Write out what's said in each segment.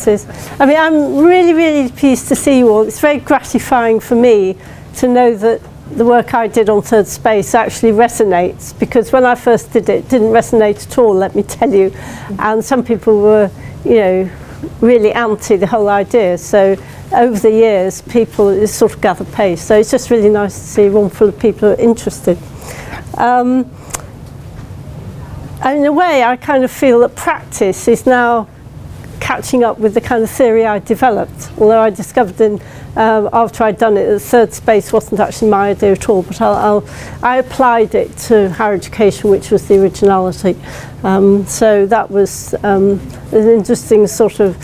practices. I mean, I'm really, really pleased to see you all. It's very gratifying for me to know that the work I did on third space actually resonates, because when I first did it, it didn't resonate at all, let me tell you. And some people were, you know, really anti the whole idea. So over the years, people sort of gather pace. So it's just really nice to see a room full of people who are interested. And in a way, I kind of feel that practice is now catching up with the kind of theory I developed. Although I discovered after I'd done it that third space wasn't actually my idea at all, but I applied it to higher education, which was the originality. So that was an interesting sort of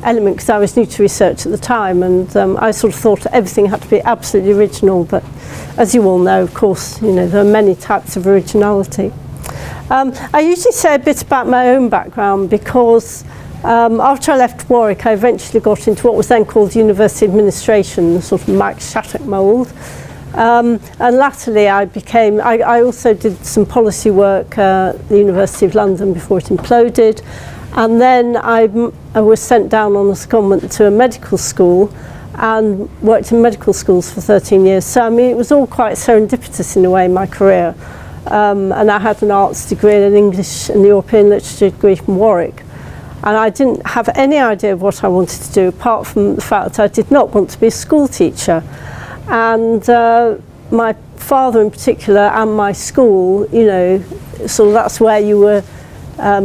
element, because I was new to research at the time, and I sort of thought everything had to be absolutely original, but as you all know, of course, you know, there are many types of originality. I usually say a bit about my own background because after I left Warwick, I eventually got into what was then called university administration, the sort of Mike Shattuck mould. And latterly I also did some policy work at the University of London before it imploded. And then I was sent down on a secondment to a medical school and worked in medical schools for 13 years. So I mean, it was all quite serendipitous in a way, my career. And I had an arts degree and an English and European literature degree from Warwick. And I didn't have any idea of what I wanted to do, apart from the fact that I did not want to be a school teacher. And my father in particular and my school, you know, so that's where you were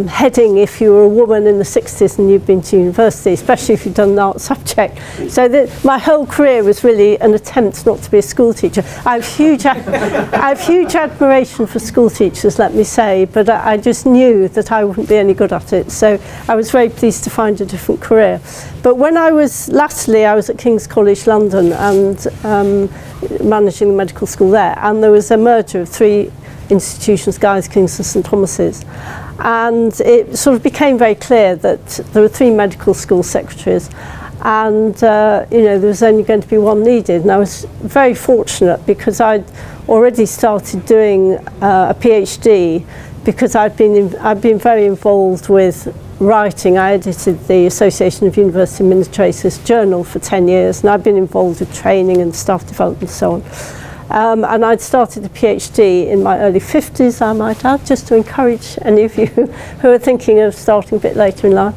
heading if you were a woman in the 60s and you'd been to university, especially if you'd done an art subject. So my whole career was really an attempt not to be a school teacher. I have huge admiration for school teachers, let me say, but I just knew that I wouldn't be any good at it. So I was very pleased to find a different career. But when lastly, I was at King's College London and managing the medical school there, and there was a merger of three institutions, Guy's, King's and St Thomas's. And it sort of became very clear that there were three medical school secretaries, and you know, there was only going to be one needed. And I was very fortunate because I'd already started doing a PhD, because I'd been very involved with writing. I edited the Association of University Administrators journal for 10 years, and I've been involved with training and staff development and so on. And I'd started a PhD in my early 50s, I might add, just to encourage any of you who are thinking of starting a bit later in life.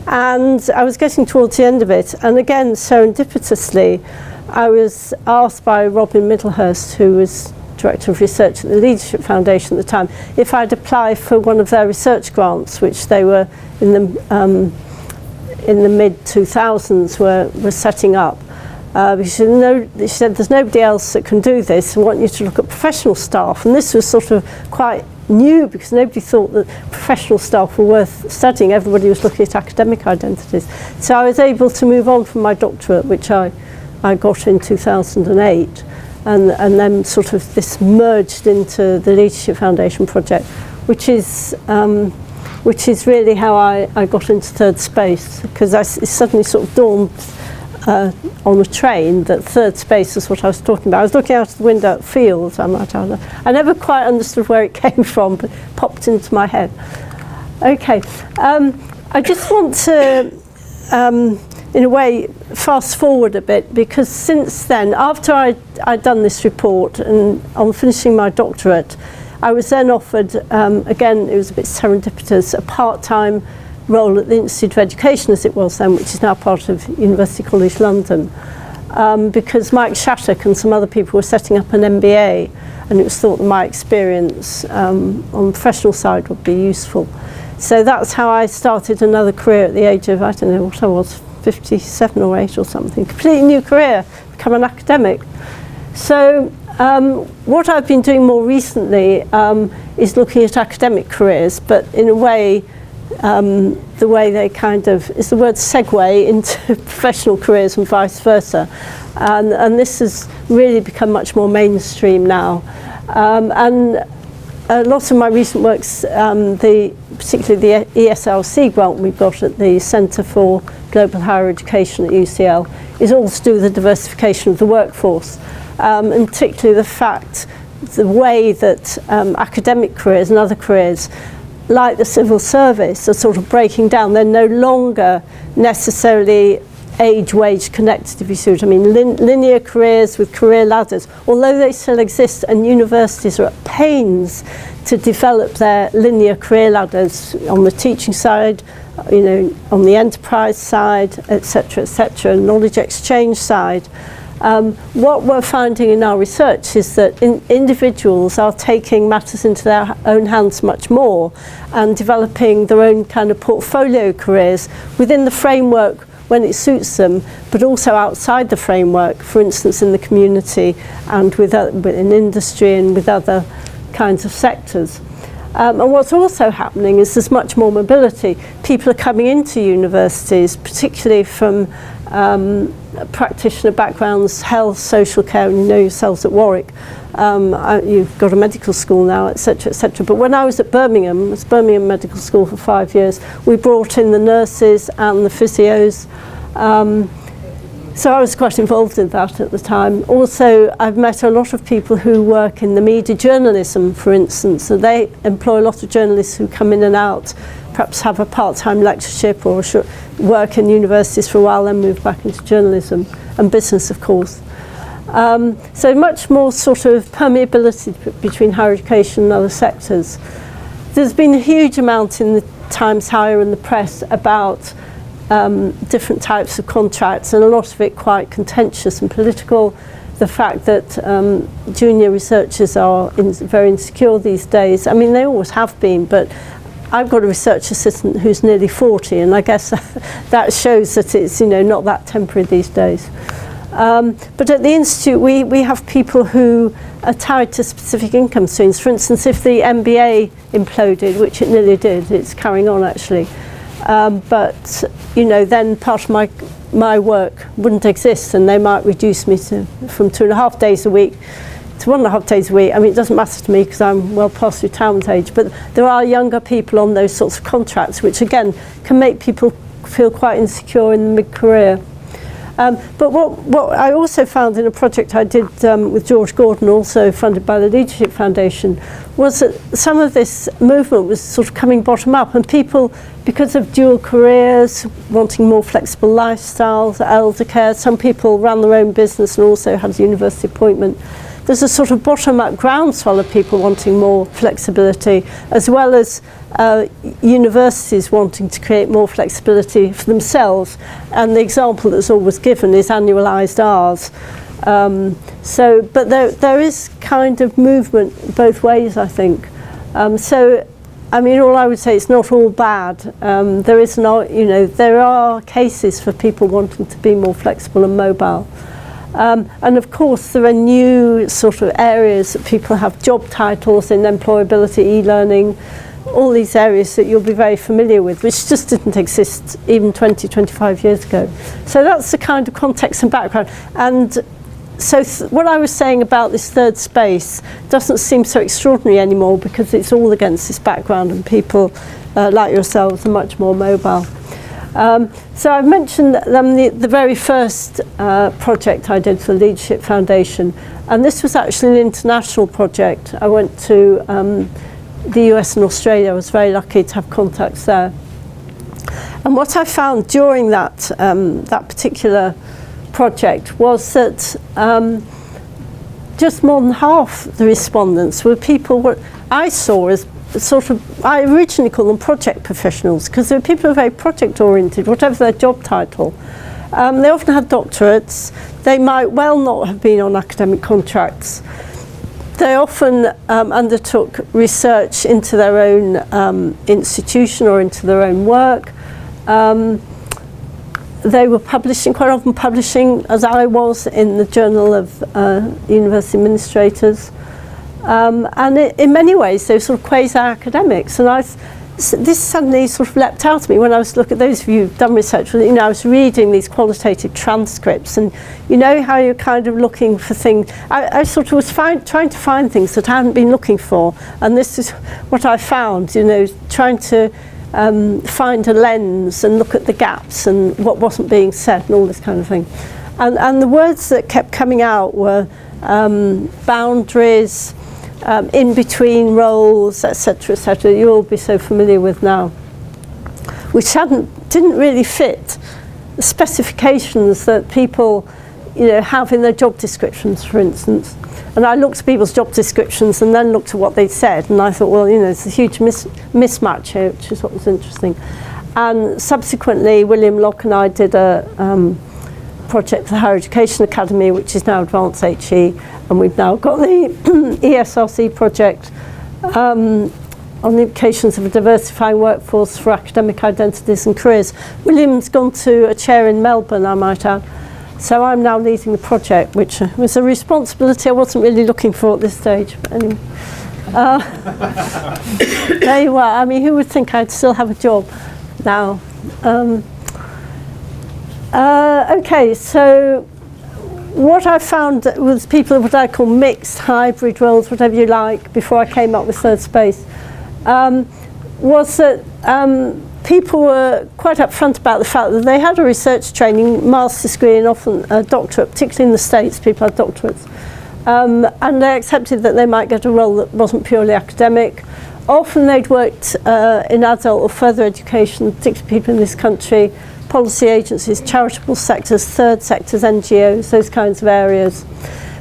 And I was getting towards the end of it, and again, serendipitously, I was asked by Robin Middlehurst, who was Director of Research at the Leadership Foundation at the time, if I'd apply for one of their research grants, which they were in the mid-2000s were setting up. She said, there's nobody else that can do this. I want you to look at professional staff. And this was sort of quite new, because nobody thought that professional staff were worth studying. Everybody was looking at academic identities. So I was able to move on from my doctorate, which I got in 2008. And then sort of this merged into the Leadership Foundation project, which is really how I got into third space, because it suddenly sort of dawned on a train that third space is what I was talking about. I was looking out of the window at fields, I might add. I never quite understood where it came from, but it popped into my head. Okay, I just want to, in a way, fast forward a bit, because since then, after I'd done this report and on finishing my doctorate, I was then offered, again, it was a bit serendipitous, a part-time role at the Institute of Education, as it was then, which is now part of University College London, because Mike Shattuck and some other people were setting up an MBA, and it was thought that my experience on the professional side would be useful. So that's how I started another career at the age of, I don't know what I was, 57 or 8 or something, completely new career, become an academic. So what I've been doing more recently is looking at academic careers, but in a way, the way they kind of, is the word segue into professional careers and vice versa. And this has really become much more mainstream now. And a lot of my recent works, particularly the ESLC grant we got at the Centre for Global Higher Education at UCL, is all to do with the diversification of the workforce. And particularly the way that academic careers and other careers like the civil service, are sort of breaking down. They're no longer necessarily age-wage connected, if you see what I mean. Linear careers with career ladders, although they still exist, and universities are at pains to develop their linear career ladders on the teaching side, you know, on the enterprise side, etc., knowledge exchange side. What we're finding in our research is that individuals are taking matters into their own hands much more and developing their own kind of portfolio careers within the framework when it suits them, but also outside the framework, for instance in the community and in industry and with other kinds of sectors. And what's also happening is there's much more mobility. People are coming into universities, particularly from practitioner backgrounds, health, social care, and you know yourselves at Warwick. You've got a medical school now, etc., etc. But when I was at Birmingham, it was Birmingham Medical School for 5 years, we brought in the nurses and the physios. So I was quite involved in that at the time. Also, I've met a lot of people who work in the media journalism, for instance. So they employ a lot of journalists who come in and out, perhaps have a part-time lectureship or work in universities for a while, then move back into journalism and business, of course. So much more sort of permeability between higher education and other sectors. There's been a huge amount in the Times Higher and the press about different types of contracts, and a lot of it quite contentious and political. The fact that junior researchers are very insecure these days. I mean, they always have been, but I've got a research assistant who's nearly 40, and I guess that shows that it's, you know, not that temporary these days. But at the Institute, we have people who are tied to specific income streams. For instance, if the MBA imploded, which it nearly did, it's carrying on actually, but you know, then part of my work wouldn't exist, and they might reduce me from 2.5 days a week to 1.5 days a week. I mean, it doesn't matter to me because I'm well past retirement age, but there are younger people on those sorts of contracts, which again can make people feel quite insecure in the mid-career. But what I also found in a project I did with George Gordon, also funded by the Leadership Foundation, was that some of this movement was sort of coming bottom up, and people, because of dual careers, wanting more flexible lifestyles, elder care, some people ran their own business and also had a university appointment. There's a sort of bottom-up groundswell of people wanting more flexibility, as well as universities wanting to create more flexibility for themselves. And the example that's always given is annualised hours. But there is kind of movement both ways, I think. So, I mean, all I would say, it's not all bad. There is not, you know, there are cases for people wanting to be more flexible and mobile. And of course, there are new sort of areas that people have job titles in employability, e-learning, all these areas that you'll be very familiar with, which just didn't exist even 20, 25 years ago. So that's the kind of context and background. And so what I was saying about this third space doesn't seem so extraordinary anymore, because it's all against this background, and people like yourselves are much more mobile. So I've mentioned the very first project I did for the Leadership Foundation, and this was actually an international project. I went to the US and Australia. I was very lucky to have contacts there. And what I found during that particular project was that just more than half the respondents were people what I saw as sort of, I originally called them project professionals, because they were people who are very project oriented, whatever their job title. They often had doctorates. They might well not have been on academic contracts. They often undertook research into their own institution or into their own work. They were publishing, quite often publishing, as I was, in the Journal of University Administrators. And in many ways, they were sort of quasi-academics. And this suddenly sort of leapt out at me when I was looking at those of you who've done research. You know, I was reading these qualitative transcripts, and you know how you're kind of looking for things. I sort of was trying to find things that I hadn't been looking for, and this is what I found. You know, trying to find a lens and look at the gaps and what wasn't being said and all this kind of thing. And the words that kept coming out were boundaries, in-between roles, etc., you'll all be so familiar with now, which didn't really fit the specifications that people have in their job descriptions, for instance. And I looked at people's job descriptions and then looked at what they'd said, and I thought, well, there's a huge mismatch here, which is what was interesting. And subsequently, William Locke and I did a project for the Higher Education Academy, which is now Advanced HE, and we've now got the ESRC project on the implications of a diversifying workforce for academic identities and careers. William's gone to a chair in Melbourne, I might add. So I'm now leading the project, which was a responsibility I wasn't really looking for at this stage. But anyway, there you are. I mean, who would think I'd still have a job now? Okay, so what I found was people, what I call mixed, hybrid roles, whatever you like, before I came up with Third Space, was that people were quite upfront about the fact that they had a research training, master's degree, and often a doctorate, particularly in the States, people had doctorates. And they accepted that they might get a role that wasn't purely academic. Often they'd worked in adult or further education, particularly people in this country, policy agencies, charitable sectors, third sectors, NGOs, those kinds of areas.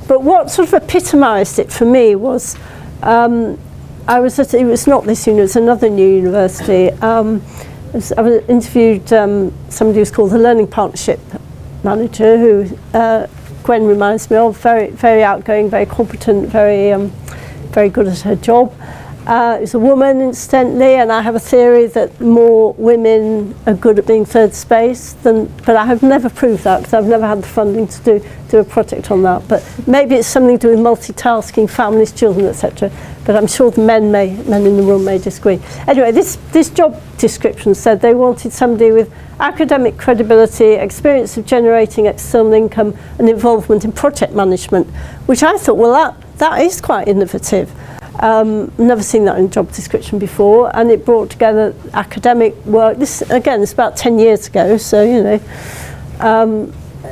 But what sort of epitomised it for me was, it was not this university, it was another new university. I interviewed somebody who's called the Learning Partnership Manager, who Gwen reminds me of, very, very outgoing, very competent, very good at her job. It's a woman, incidentally, and I have a theory that more women are good at being third space but I have never proved that because I've never had the funding to do a project on that. But maybe it's something to do with multitasking, families, children, etc. But I'm sure the men in the room may disagree. Anyway, this job description said they wanted somebody with academic credibility, experience of generating external income, and involvement in project management, which I thought, well, that is quite innovative. Never seen that in a job description before, and it brought together academic work. This again is about 10 years ago, so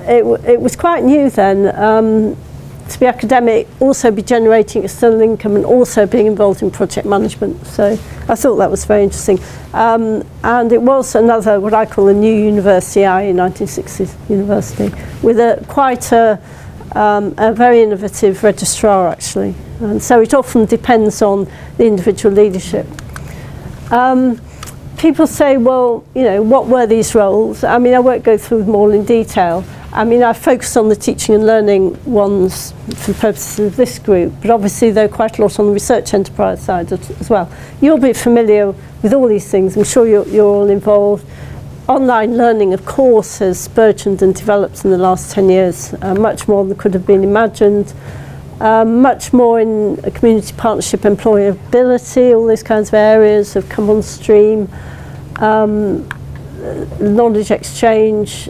it was quite new then to be academic, also be generating external income, and also being involved in project management. So I thought that was very interesting, and it was another what I call a new university, i.e. 1960s university, with quite a very innovative registrar actually. And so it often depends on the individual leadership. People say, well, what were these roles? I mean, I won't go through them all in detail. I mean, I focused on the teaching and learning ones for the purposes of this group, but obviously there are quite a lot on the research enterprise side as well. You'll be familiar with all these things. I'm sure you're all involved. Online learning, of course, has burgeoned and developed in the last 10 years, much more than could have been imagined. Much more in community partnership, employability, all those kinds of areas have come on stream. Knowledge exchange,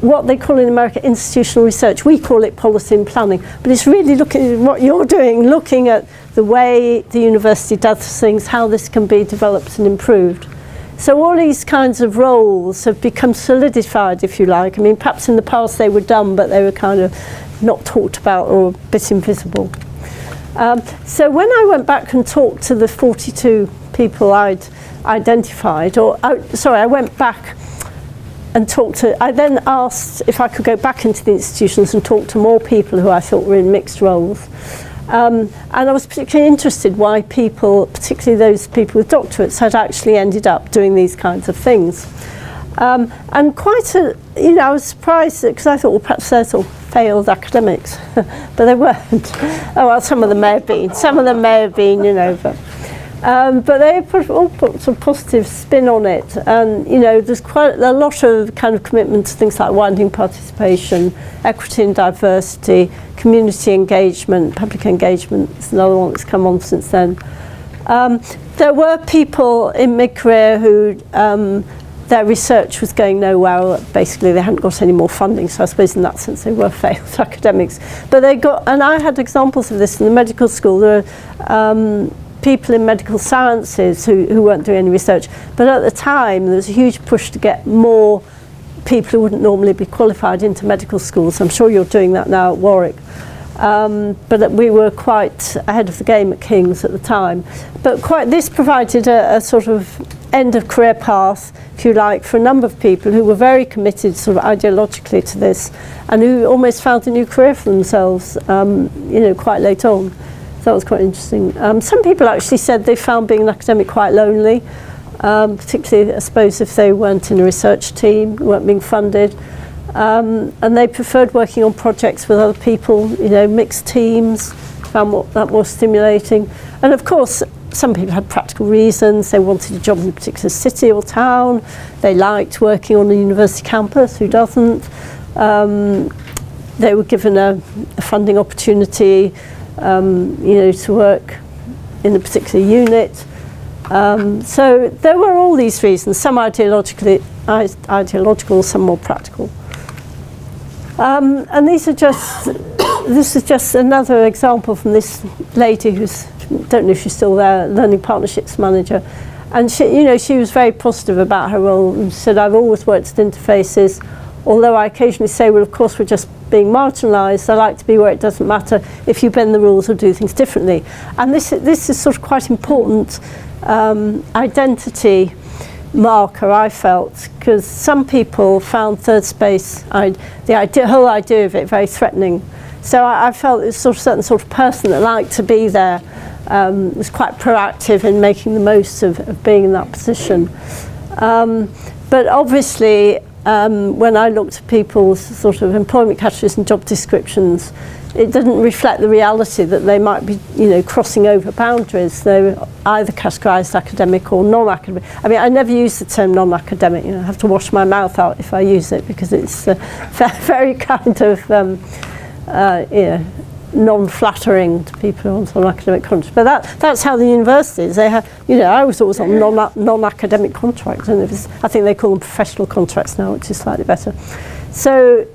what they call in America institutional research. We call it policy and planning, but it's really looking at what you're doing, looking at the way the university does things, how this can be developed and improved. So all these kinds of roles have become solidified, if you like. I mean, perhaps in the past they were done, but they were kind of not talked about or a bit invisible. So when I went back and talked to the 42 people I'd identified, I went back and I then asked if I could go back into the institutions and talk to more people who I thought were in mixed roles. And I was particularly interested why people, particularly those people with doctorates, had actually ended up doing these kinds of things. And I was surprised because I thought, well, perhaps they're sort of failed academics, but they weren't. Oh, well, some of them may have been, but they put some positive spin on it. And, there's quite a lot of kind of commitment to things like widening participation, equity and diversity, community engagement, public engagement is another one that's come on since then. There were people in mid-career who their research was going nowhere. Basically, they hadn't got any more funding, so I suppose in that sense they were failed academics. But and I had examples of this in the medical school. There are people in medical sciences who weren't doing any research, but at the time there was a huge push to get more people who wouldn't normally be qualified into medical schools. I'm sure you're doing that now at Warwick. but we were quite ahead of the game at King's at the time. But this provided a sort of end of career path, if you like, for a number of people who were very committed sort of ideologically to this, and who almost found a new career for themselves, quite late on. So that was quite interesting. Some people actually said they found being an academic quite lonely, particularly, I suppose, if they weren't in a research team, weren't being funded. And they preferred working on projects with other people, mixed teams, found that more stimulating. And of course, some people had practical reasons. They wanted a job in a particular city or town. They liked working on a university campus, who doesn't? They were given a funding opportunity, to work in a particular unit. So there were all these reasons, some ideological, some more practical. And this is just another example from this lady who's, don't know if she's still there, Learning Partnerships Manager. And she was very positive about her role and said, I've always worked at interfaces, although I occasionally say, well, of course, we're just being marginalised. I like to be where it doesn't matter if you bend the rules or do things differently. And this is sort of quite important identity marker, I felt, because some people found third space, the whole idea of it, very threatening. So I felt it was a certain sort of person that liked to be there, was quite proactive in making the most of being in that position. But obviously, when I looked at people's sort of employment categories and job descriptions, it didn't reflect the reality that they might be, crossing over boundaries. They were either categorised academic or non-academic. I mean, I never use the term non-academic. I have to wash my mouth out if I use it, because it's very kind of non-flattering to people on some academic contracts. But that's how the universities, they have, I was always on non-academic contracts, and I think they call them professional contracts now, which is slightly better. So,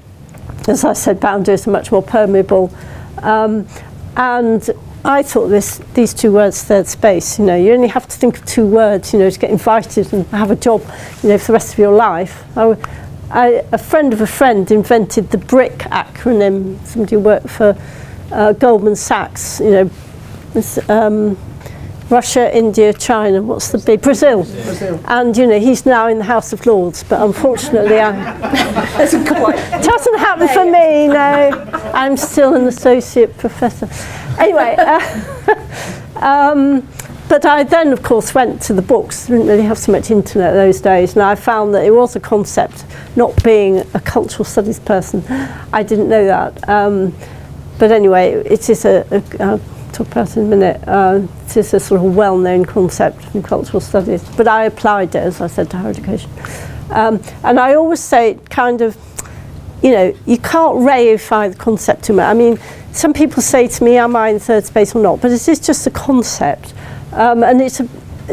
as I said, boundaries are much more permeable. And I thought these two words, third space, you only have to think of two words, to get invited and have a job, for the rest of your life. A friend of a friend invented the BRIC acronym. Somebody who worked for Goldman Sachs, Russia, India, China, what's the big? Brazil. And, he's now in the House of Lords, but unfortunately it doesn't happen for me, no. I'm still an associate professor. Anyway, but I then, of course, went to the books. Didn't really have so much internet those days, and I found that it was a concept, not being a cultural studies person. I didn't know that. But anyway, it is I'll talk about it in a minute. It is a sort of well-known concept in cultural studies, but I applied it, as I said, to higher education. And I always say, kind of, you can't reify the concept too much. I mean, some people say to me, am I in third space or not? But it is just a concept. And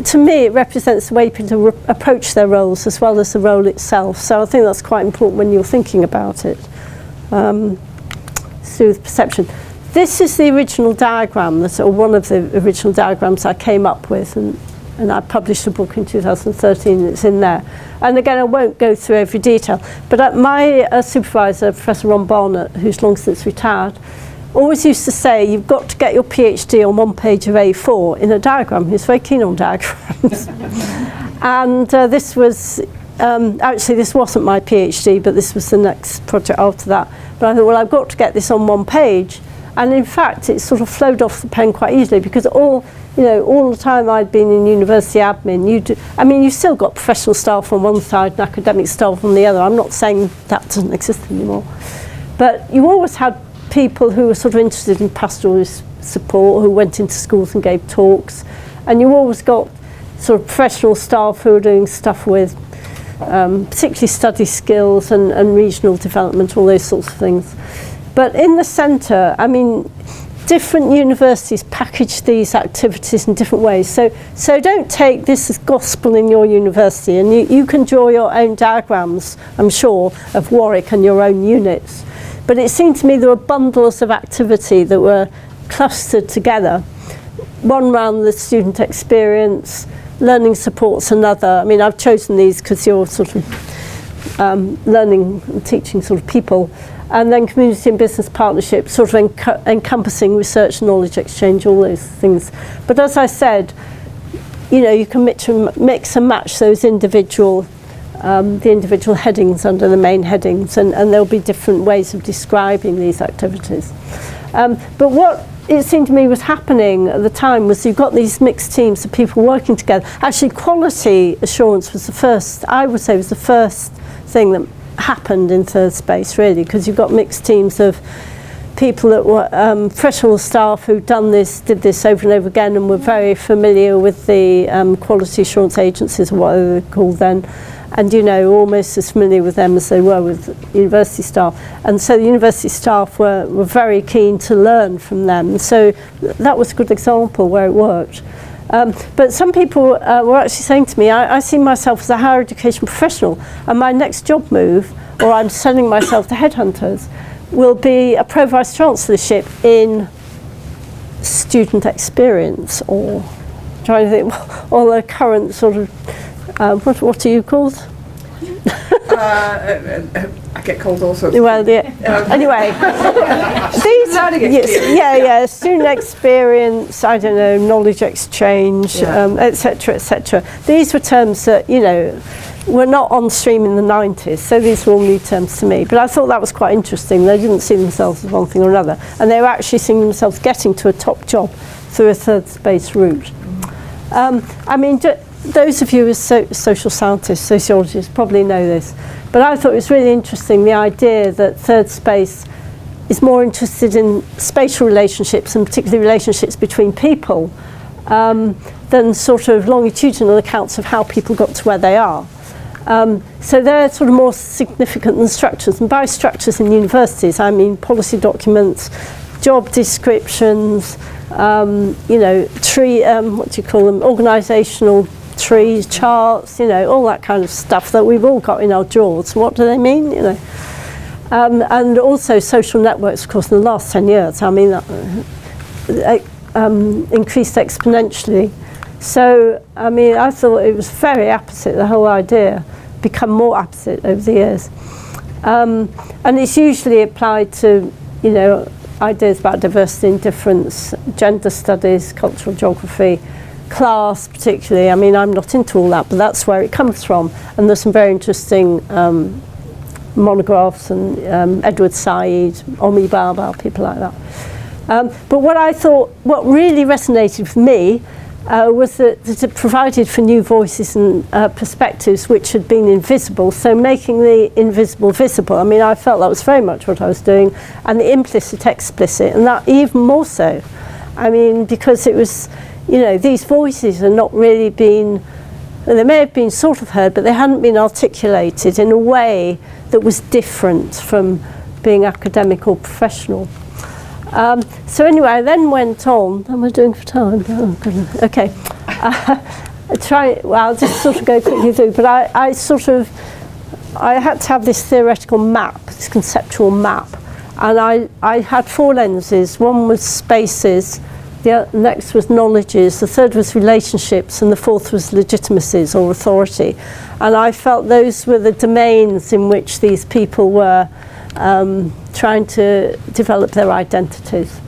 to me, it represents the way people approach their roles as well as the role itself. So I think that's quite important when you're thinking about it. With perception. This is the original diagram, or one of the original diagrams I came up with, and I published a book in 2013, it's in there. And again, I won't go through every detail, but my supervisor, Professor Ron Barnett, who's long since retired, always used to say, you've got to get your PhD on one page of A4 in a diagram. He was very keen on diagrams. And this was, actually this wasn't my PhD, but this was the next project after that. But I thought, well, I've got to get this on one page. And in fact, it sort of flowed off the pen quite easily, because all the time I'd been in university admin, you still got professional staff on one side and academic staff on the other. I'm not saying that doesn't exist anymore. But you always had people who were sort of interested in pastoral support, who went into schools and gave talks. And you always got sort of professional staff who were doing stuff with particularly study skills and regional development, all those sorts of things. But in the centre, different universities package these activities in different ways. So don't take this as gospel in your university, and you can draw your own diagrams, I'm sure, of Warwick and your own units. But it seemed to me there were bundles of activity that were clustered together. One around the student experience, learning support's another. I've chosen these because you're sort of learning and teaching sort of people, and then community and business partnerships, sort of encompassing research, knowledge exchange, all those things. But as I said, you can mix and match those individual the individual headings under the main headings, and there'll be different ways of describing these activities. But what it seemed to me was happening at the time was you've got these mixed teams of people working together. Actually, quality assurance was the first, I would say, was the first thing that happened in third space, really, because you've got mixed teams of people that were professional staff who'd did this over and over again, and were very familiar with the quality assurance agencies, or what they were called then, and almost as familiar with them as they were with university staff. And so the university staff were very keen to learn from them. So that was a good example where it worked. But some people were actually saying to me, I see myself as a higher education professional, and my next job move, or I'm selling myself to headhunters, will be a pro vice chancellorship in student experience, or trying to think, or the current sort of what are you called? I get called all sorts. Well, yeah. Anyway, these student experience, I don't know, knowledge exchange, etc., etc. These were terms that were not on stream in the 90s, so these were all new terms to me. But I thought that was quite interesting. They didn't see themselves as one thing or another, and they were actually seeing themselves getting to a top job through a third space route. Those of you as social scientists, sociologists probably know this, but I thought it was really interesting, the idea that third space is more interested in spatial relationships, and particularly relationships between people, than sort of longitudinal accounts of how people got to where they are. So they're sort of more significant than structures, and by structures in universities I mean policy documents, job descriptions, organisational trees, charts, all that kind of stuff that we've all got in our drawers. What do they mean? And also social networks, of course, in the last 10 years, increased exponentially. So, I thought it was very apposite, the whole idea, become more apposite over the years. And it's usually applied to, ideas about diversity and difference, gender studies, cultural geography, class particularly. I'm not into all that, but that's where it comes from. And there's some very interesting monographs, and Edward Said, Omi Baba, people like that. But what really resonated with me was that it provided for new voices and perspectives which had been invisible, so making the invisible visible. I felt that was very much what I was doing, and the implicit explicit, and that even more so. Because it was, these voices are not really been, they may have been sort of heard, but they hadn't been articulated in a way that was different from being academic or professional. So anyway, I then went on. Am I doing for time? Oh, goodness. Okay. I'll just sort of go quickly through. But I had to have this theoretical map, this conceptual map, and I had 4 lenses. One was spaces, the next was knowledges, the third was relationships, and the fourth was legitimacies or authority. And I felt those were the domains in which these people were trying to develop their identities.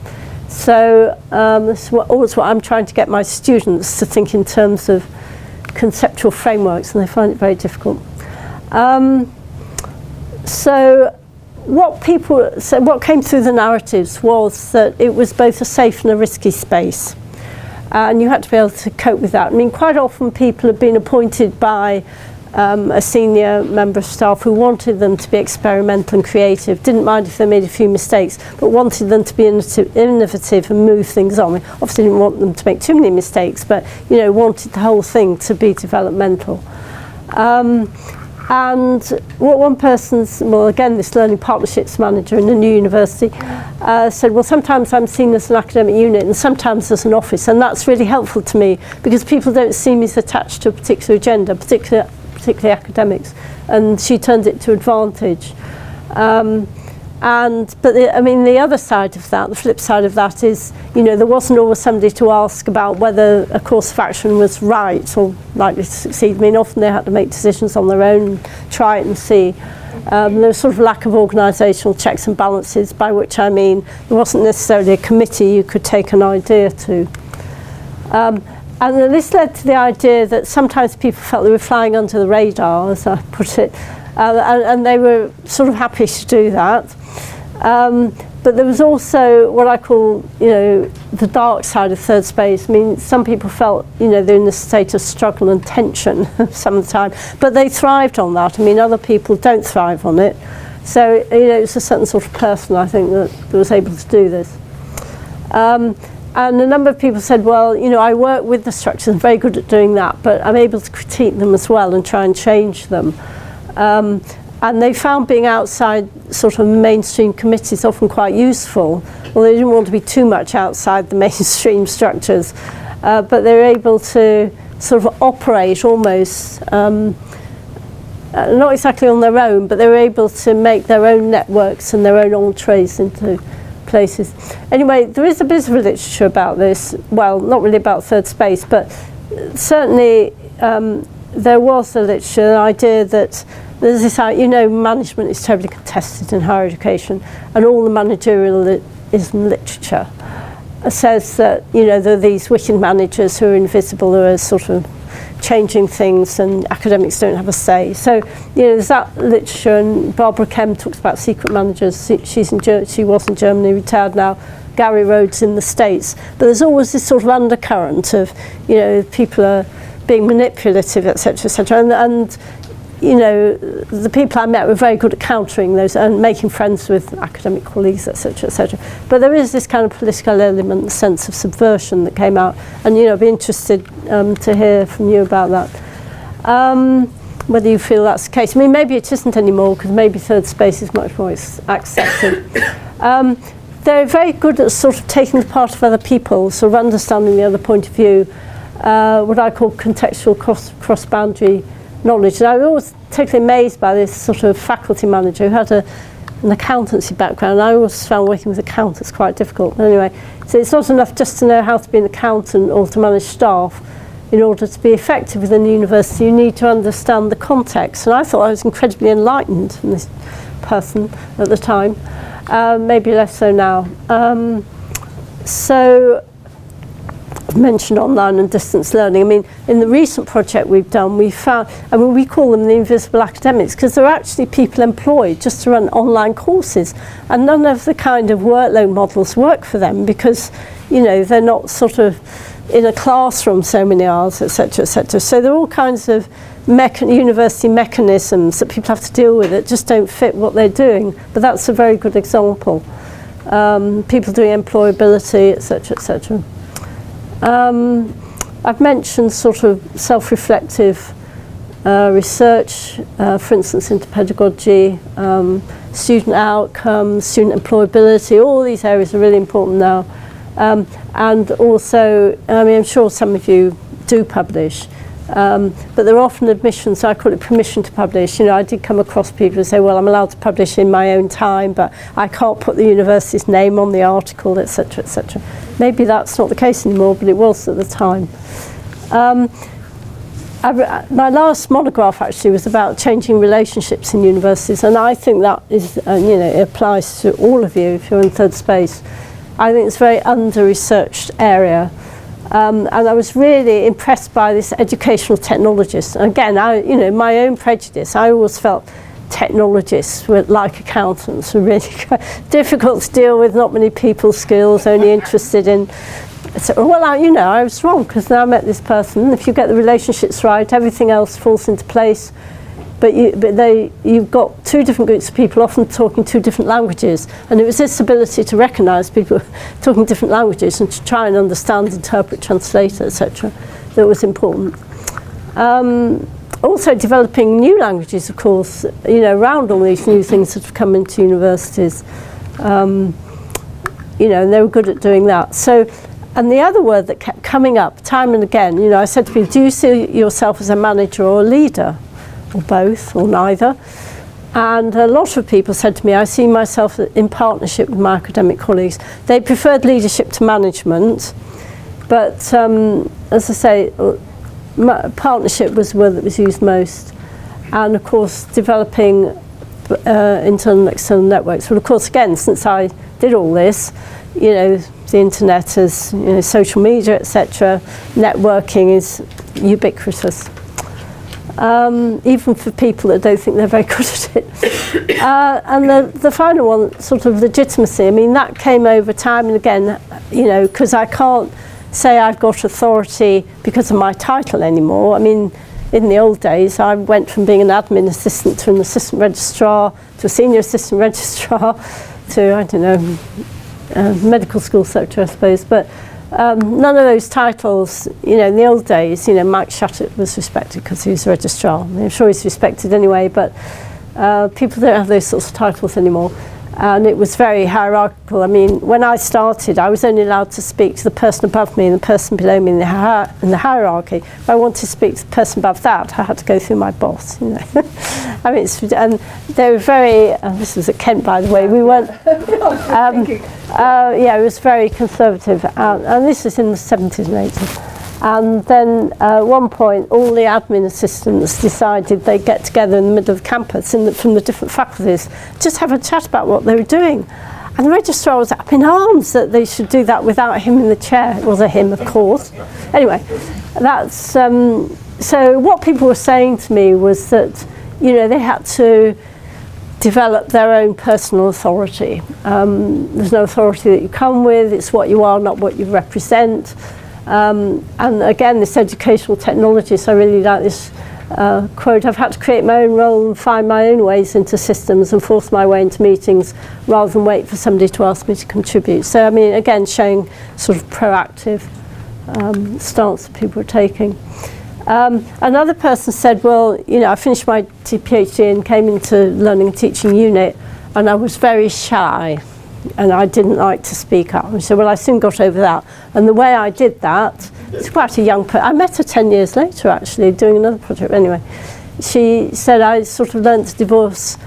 So this is always what I'm trying to get my students to think in terms of conceptual frameworks, and they find it very difficult. So what came through the narratives was that it was both a safe and a risky space, and you had to be able to cope with that. Quite often people have been appointed by a senior member of staff who wanted them to be experimental and creative, didn't mind if they made a few mistakes, but wanted them to be innovative and move things on. Obviously didn't want them to make too many mistakes, but wanted the whole thing to be developmental. And what one person's, again, this learning partnerships manager in a new university said, well, sometimes I'm seen as an academic unit and sometimes as an office, and that's really helpful to me because people don't see me as attached to a particular agenda, particularly academics, and she turned it to advantage. the other side of that, the flip side of that is, there wasn't always somebody to ask about whether a course of action was right or likely to succeed. I mean, often they had to make decisions on their own, try it and see. There was sort of lack of organisational checks and balances, by which I mean there wasn't necessarily a committee you could take an idea to. And then this led to the idea that sometimes people felt they were flying under the radar, as I put it, and they were sort of happy to do that. But there was also what I call, the dark side of third space. I mean, some people felt, they're in a state of struggle and tension some of the time, but they thrived on that. I mean, other people don't thrive on it. So, it's a certain sort of person, I think, that was able to do this. And a number of people said, well, I work with the structures, I'm very good at doing that, but I'm able to critique them as well and try and change them. And they found being outside sort of mainstream committees often quite useful. Well, they didn't want to be too much outside the mainstream structures, but they were able to sort of operate almost, not exactly on their own, but they were able to make their own networks and their own entrees into places. Anyway, there is a bit of literature about this. Well, not really about third space, but certainly there was a literature, an idea that there's this, management is terribly contested in higher education, and all the managerialism literature says that, there are these wicked managers who are invisible, who are sort of changing things, and academics don't have a say. So, there's that literature, and Barbara Kem talks about secret managers. She was in Germany, retired now. Gary Rhodes in the States. But there's always this sort of undercurrent of, people are being manipulative, etc., and the people I met were very good at countering those and making friends with academic colleagues, etc. But there is this kind of political element, sense of subversion that came out, and I'd be interested to hear from you about that. Whether you feel that's the case. I mean, maybe it isn't anymore, because maybe third space is much more accepted. They're very good at sort of taking the part of other people, sort of understanding the other point of view, what I call contextual cross-boundary knowledge. And I was always particularly amazed by this sort of faculty manager who had an accountancy background. I always found working with accountants quite difficult. Anyway, so it's not enough just to know how to be an accountant or to manage staff. In order to be effective within the university, you need to understand the context. And I thought I was incredibly enlightened from this person at the time, maybe less so now. So I've mentioned online and distance learning. I mean, in the recent project we've done, we found, we call them the invisible academics, because there are actually people employed just to run online courses, and none of the kind of workload models work for them, because, they're not sort of in a classroom so many hours, etc. So there are all kinds of university mechanisms that people have to deal with that just don't fit what they're doing. But that's a very good example. People doing employability, etc. I've mentioned sort of self-reflective research, for instance, into pedagogy, student outcomes, student employability. All these areas are really important now. And also, I'm sure some of you do publish, but there are often admissions, so I call it permission to publish. I did come across people who say, well, I'm allowed to publish in my own time, but I can't put the university's name on the article, etc. Maybe that's not the case anymore, but it was at the time. My last monograph actually was about changing relationships in universities, and I think that is, it applies to all of you if you're in third space. I think it's a very under-researched area. And I was really impressed by this educational technologist. And again, my own prejudice, I always felt technologists were like accountants, were really difficult to deal with, not many people skills, only interested in. So, well, I was wrong, because now I met this person. If you get the relationships right, everything else falls into place. But you've got two different groups of people often talking two different languages, and it was this ability to recognise people talking different languages and to try and understand, interpret, translate, etc. that was important. Also developing new languages, of course, around all these new things that have come into universities. And they were good at doing that. So, and the other word that kept coming up time and again, I said to people, do you see yourself as a manager or a leader? Or both, or neither. And a lot of people said to me, I see myself in partnership with my academic colleagues. They preferred leadership to management, but as I say, partnership was the word that was used most. And of course, developing internal and external networks. Well, of course, again, since I did all this, you know, the internet is, you know, social media, etc. Networking is ubiquitous. Even for people that don't think they're very good at it. And the final one, sort of legitimacy, I mean, that came over time and again, you know, because I can't say I've got authority because of my title anymore. I mean, in the old days, I went from being an admin assistant to an assistant registrar, to a senior assistant registrar, to, I don't know, medical school secretary, I suppose. But none of those titles, you know, in the old days, you know, Mike Shattuck was respected because he was a registrar. I'm sure he's respected anyway, but people don't have those sorts of titles anymore. And it was very hierarchical. I mean, when I started, I was only allowed to speak to the person above me and the person below me in the hierarchy. If I wanted to speak to the person above that, I had to go through my boss, you know. I mean, and they were very, this was at Kent, by the way, we weren't, yeah, it was very conservative. And this was in the 70s and 80s. And then at one point, all the admin assistants decided they'd get together in the middle of the campus from the different faculties, just have a chat about what they were doing. And the registrar was up in arms that they should do that without him in the chair. It was a him, of course. Anyway, that's, so what people were saying to me was that, you know, they had to develop their own personal authority. There's no authority that you come with, it's what you are, not what you represent. And again, this educational technologist, I really like this quote, I've had to create my own role and find my own ways into systems and force my way into meetings rather than wait for somebody to ask me to contribute. So, I mean, again, showing sort of proactive stance that people were taking. Another person said, well, you know, I finished my PhD and came into learning and teaching unit, and I was very shy. And I didn't like to speak up. And so, well, I soon got over that. And the way I did that, it's quite a young person. I met her 10 years later, actually, doing another project. Anyway, she said I sort of learned to divorce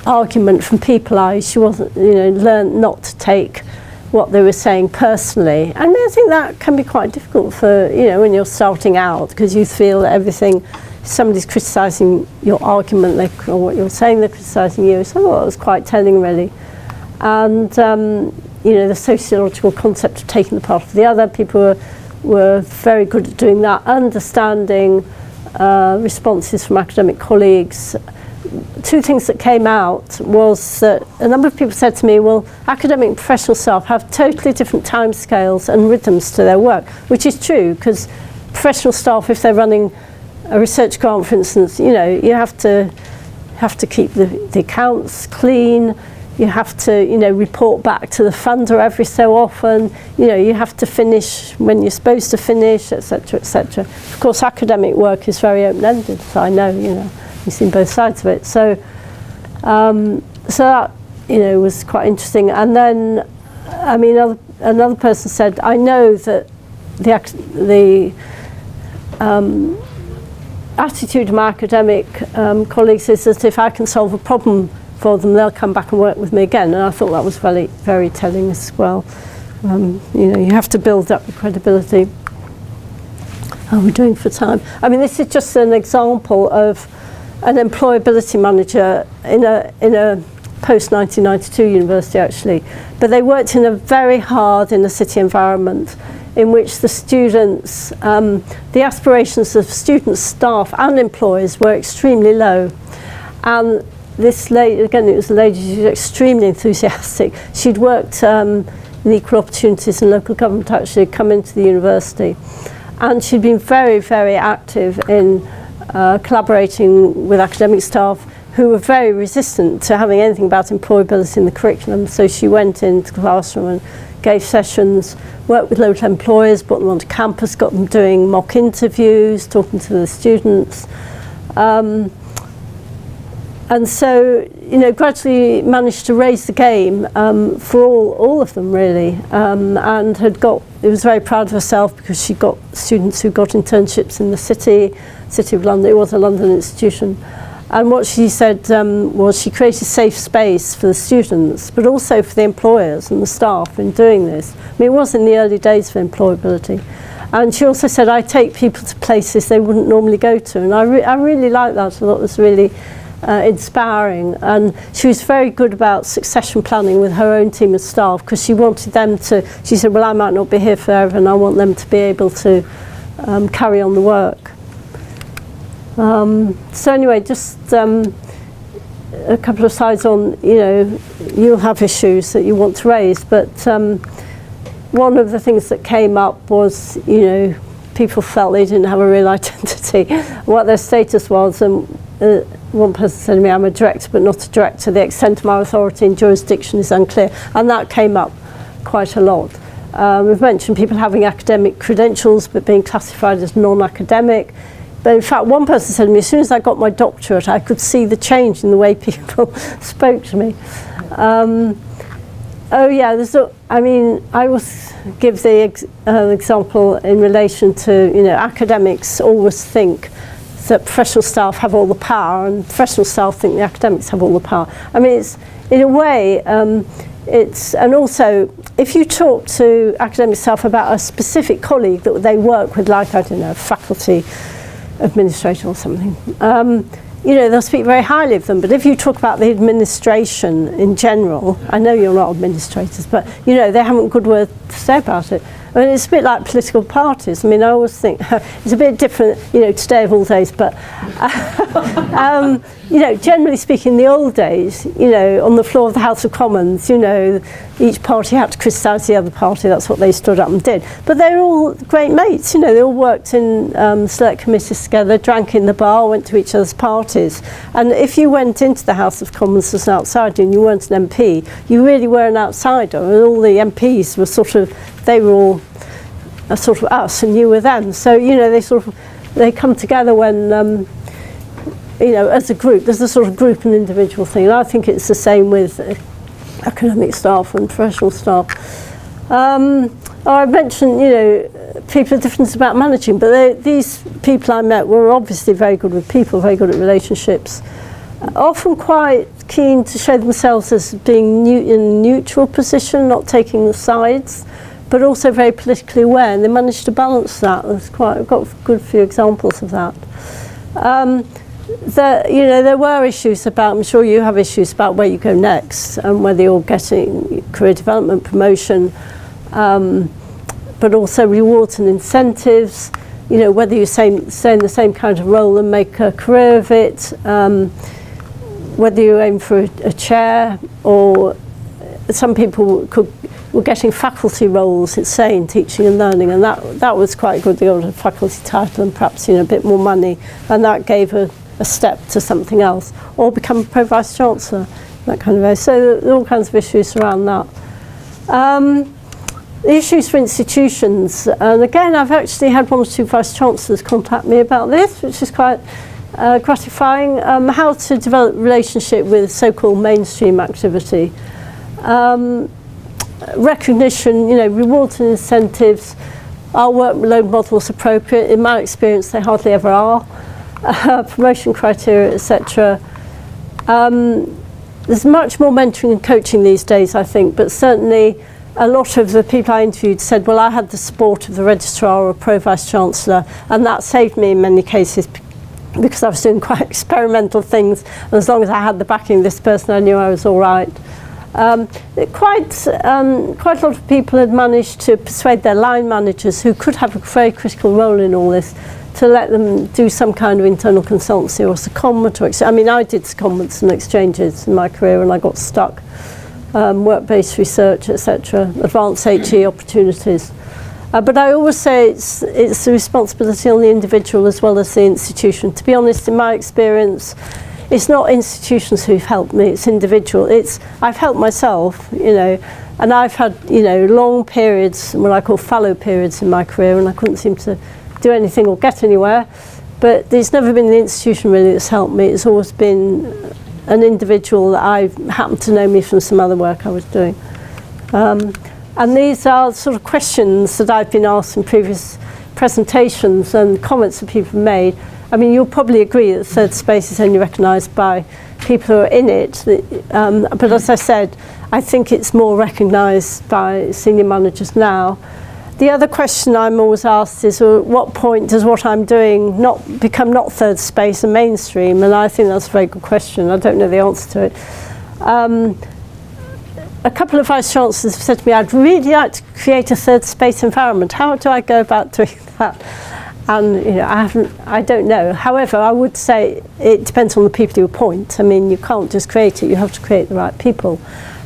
argument from people eyes. She wasn't, you know, learned not to take what they were saying personally. And I think that can be quite difficult for, you know, when you're starting out, because you feel that everything, somebody's criticising your argument, or what you're saying, they're criticising you. So I thought it was quite telling, really. And, you know, the sociological concept of taking the part of the other, people were very good at doing that, understanding responses from academic colleagues. Two things that came out was that a number of people said to me, well, academic and professional staff have totally different timescales and rhythms to their work, which is true, because professional staff, if they're running a research grant, for instance, you know, you have to keep the accounts clean. You have to, you know, report back to the funder every so often. You know, you have to finish when you're supposed to finish, etc., etc. Of course, academic work is very open-ended, so I know, you know, you've seen both sides of it. So, so that, you know, was quite interesting. And then, I mean, another person said, I know that the attitude of my academic colleagues is that if I can solve a problem for them, they'll come back and work with me again. And I thought that was very, very telling as well. You know, you have to build up the credibility. How are we doing for time? I mean, this is just an example of an employability manager in a post-1992 university, actually. But they worked in a very hard inner city environment in which the students, the aspirations of students, staff and employers were extremely low. And this lady, again, it was a lady, she was extremely enthusiastic. She'd worked in equal opportunities in local government, actually, come into the university. And she'd been very, very active in collaborating with academic staff who were very resistant to having anything about employability in the curriculum. So she went into the classroom and gave sessions, worked with local employers, brought them onto campus, got them doing mock interviews, talking to the students. And so, you know, gradually managed to raise the game for all of them, really, and was very proud of herself because she got students who got internships in the City of London. It was a London institution, And what she said was she created safe space for the students, but also for the employers and the staff in doing this. I mean, it was in the early days of employability. And she also said, I take people to places they wouldn't normally go to. And I really liked that. I thought it was really inspiring. And she was very good about succession planning with her own team of staff, because she wanted them to, she said, well, I might not be here forever, and I want them to be able to carry on the work. So anyway, just a couple of slides on, you know, you'll have issues that you want to raise, but one of the things that came up was, you know, people felt they didn't have a real identity, what their status was, and one person said to me, I'm a director but not a director, the extent of my authority and jurisdiction is unclear, and that came up quite a lot. We've mentioned people having academic credentials but being classified as non-academic. But in fact, one person said to me, as soon as I got my doctorate, I could see the change in the way people spoke to me. Oh yeah, I mean, I always give the example in relation to, you know, academics always think that professional staff have all the power, and professional staff think the academics have all the power. I mean, it's, in a way, it's, and also, if you talk to academic staff about a specific colleague that they work with, like, I don't know, faculty administrator or something, you know, they'll speak very highly of them. But if you talk about the administration in general, I know you're not administrators, but, you know, they haven't a good word to say about it. I mean, it's a bit like political parties. I mean, I always think it's a bit different, you know, today of all days, but, you know, generally speaking, in the old days, you know, on the floor of the House of Commons, you know, each party had to criticise the other party. That's what they stood up and did. But they were all great mates, you know, they all worked in select committees together, drank in the bar, went to each other's parties. And if you went into the House of Commons as an outsider and you weren't an MP, you really were an outsider. And all the MPs were sort of, they were all sort of us and you were them. So, you know, they come together when, you know, as a group. There's a sort of group and individual thing. And I think it's the same with academic staff and professional staff. I mentioned, you know, people are different about managing, but these people I met were obviously very good with people, very good at relationships, often quite keen to show themselves as being in a neutral position, not taking the sides, but also very politically aware, and they managed to balance that. I've got a good few examples of that. You know, there were issues about, I'm sure you have issues about where you go next, and whether you're getting career development, promotion, but also rewards and incentives, you know, whether you stay in the same kind of role and make a career of it, whether you aim for a chair, or some people were getting faculty roles, it's saying, teaching and learning, and that was quite good. They got a faculty title and perhaps, you know, a bit more money, and that gave a step to something else, or become a Pro-Vice Chancellor, that kind of way. So there are all kinds of issues around that. The issues for institutions, and again, I've actually had 1 or 2 Vice Chancellors contact me about this, which is quite gratifying. How to develop a relationship with so-called mainstream activity. Recognition, you know, rewards and incentives. Are workload models appropriate? In my experience, they hardly ever are. Promotion criteria, etc. There's much more mentoring and coaching these days, I think, but certainly a lot of the people I interviewed said, well, I had the support of the registrar or pro-vice chancellor, and that saved me in many cases because I was doing quite experimental things, and as long as I had the backing of this person, I knew I was all right. Quite a lot of people had managed to persuade their line managers, who could have a very critical role in all this, to let them do some kind of internal consultancy or secondment. I mean, I did secondments and exchanges in my career and I got stuck. Work-based research, etc., advanced HE opportunities. But I always say it's the responsibility on the individual as well as the institution. To be honest, in my experience, it's not institutions who've helped me, it's individual. I've helped myself, you know, and I've had, you know, long periods, what I call fallow periods in my career, and I couldn't seem to do anything or get anywhere. But there's never been the institution really that's helped me. It's always been an individual that I happened to know me from some other work I was doing. And these are sort of questions that I've been asked in previous presentations and comments that people have made. I mean, you'll probably agree that third space is only recognised by people who are in it. But as I said, I think it's more recognised by senior managers now. The other question I'm always asked is, well, at what point does what I'm doing become not third space and mainstream? And I think that's a very good question. I don't know the answer to it. A couple of vice chancellors have said to me, I'd really like to create a third space environment. How do I go about doing that? And I don't know. However, I would say it depends on the people you appoint. I mean, you can't just create it, you have to create the right people.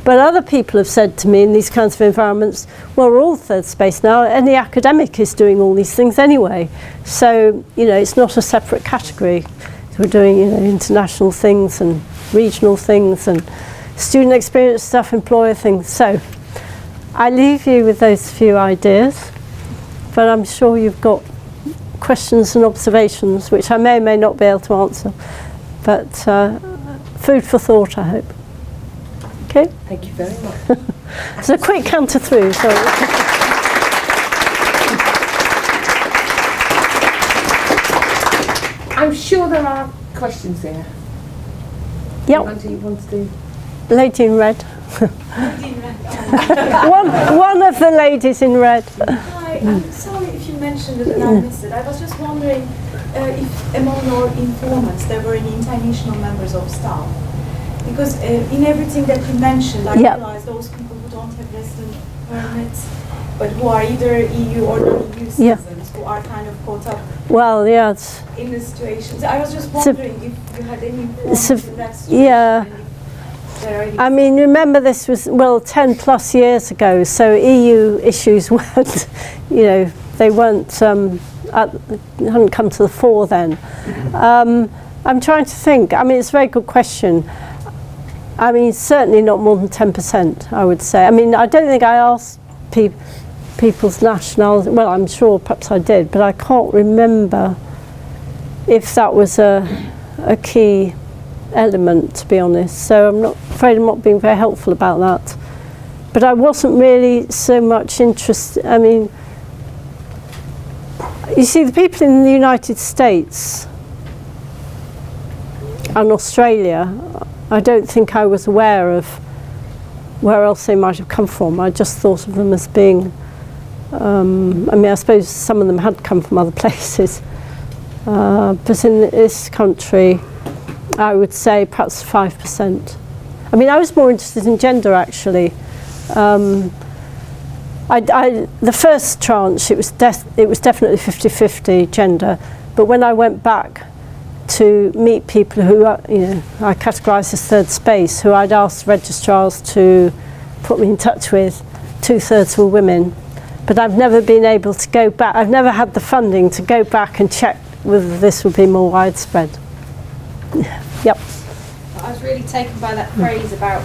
But other people have said to me in these kinds of environments, well, we're all third space now. Any academic is doing all these things anyway. So, it's not a separate category. We're doing, international things and regional things and student experience stuff, employer things. So I leave you with those few ideas, but I'm sure you've got questions and observations which I may or may not be able to answer. But food for thought, I hope. Okay? Thank you very much. It's a quick counter through, sorry. I'm sure there are questions here. Yep. You want to do? Lady in red. one of the ladies in red. Hi, I'm sorry if you mentioned it and I missed it. I was just wondering if among your informants there were any international members of staff. Because in everything that you mentioned, I realized those people who don't have resident permits, but who are either EU or non-EU citizens, who are kind of caught up in the situation. So I was just wondering if you had any informants in that situation. I mean, remember this was, 10 plus years ago, so EU issues weren't, they weren't, hadn't come to the fore then. I'm trying to think. I mean, it's a very good question. I mean, certainly not more than 10%, I would say. I mean, I don't think I asked people's nationality. Well, I'm sure perhaps I did, but I can't remember if that was a key element, to be honest. So I'm afraid I'm not being very helpful about that. But I wasn't really so much interested. I mean, you see, the people in the United States and Australia, I don't think I was aware of where else they might have come from. I just thought of them as being, I mean, I suppose some of them had come from other places. But in this country, I would say perhaps 5%. I mean, I was more interested in gender, actually. The first tranche, it was definitely 50-50 gender. But when I went back to meet people who, I categorised as third space, who I'd asked registrars to put me in touch with, 2/3 were women. But I've never been able to go back. I've never had the funding to go back and check whether this would be more widespread. Yep. I was really taken by that phrase about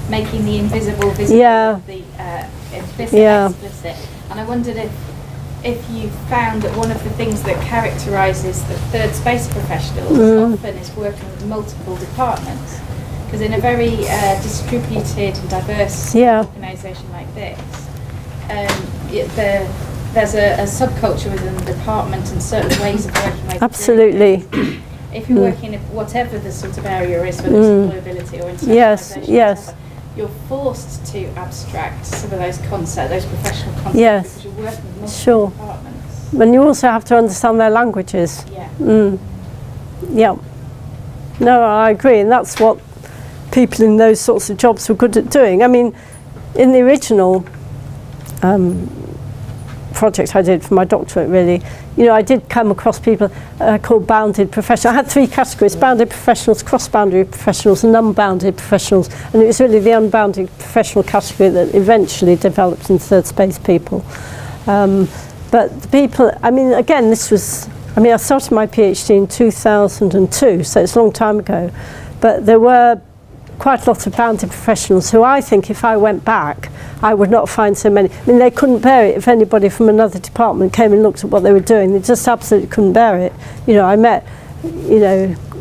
making the invisible visible, the implicit explicit. And I wondered if you found that one of the things that characterises the third space professionals often is working with multiple departments. Because in a very distributed and diverse organisation like this, there's a subculture within the department and certain ways of working. Absolutely. If you're working in whatever the sort of area is, whether it's employability or internationalisation, yes. You're forced to abstract some of those concepts, those professional concepts, because you're working with multiple departments. And you also have to understand their languages. Yeah. Yeah. No, I agree, and that's what people in those sorts of jobs were good at doing. I mean, in the original project I did for my doctorate, really, I did come across people called bounded professionals. I had 3 categories: bounded professionals, cross-boundary professionals, and unbounded professionals. And it was really the unbounded professional category that eventually developed into third space people. But the people, I mean, again, this was, I started my PhD in 2002, so it's a long time ago. But there were quite a lot of bounded professionals who I think if I went back, I would not find so many. I mean, they couldn't bear it if anybody from another department came and looked at what they were doing. They just absolutely couldn't bear it. I met,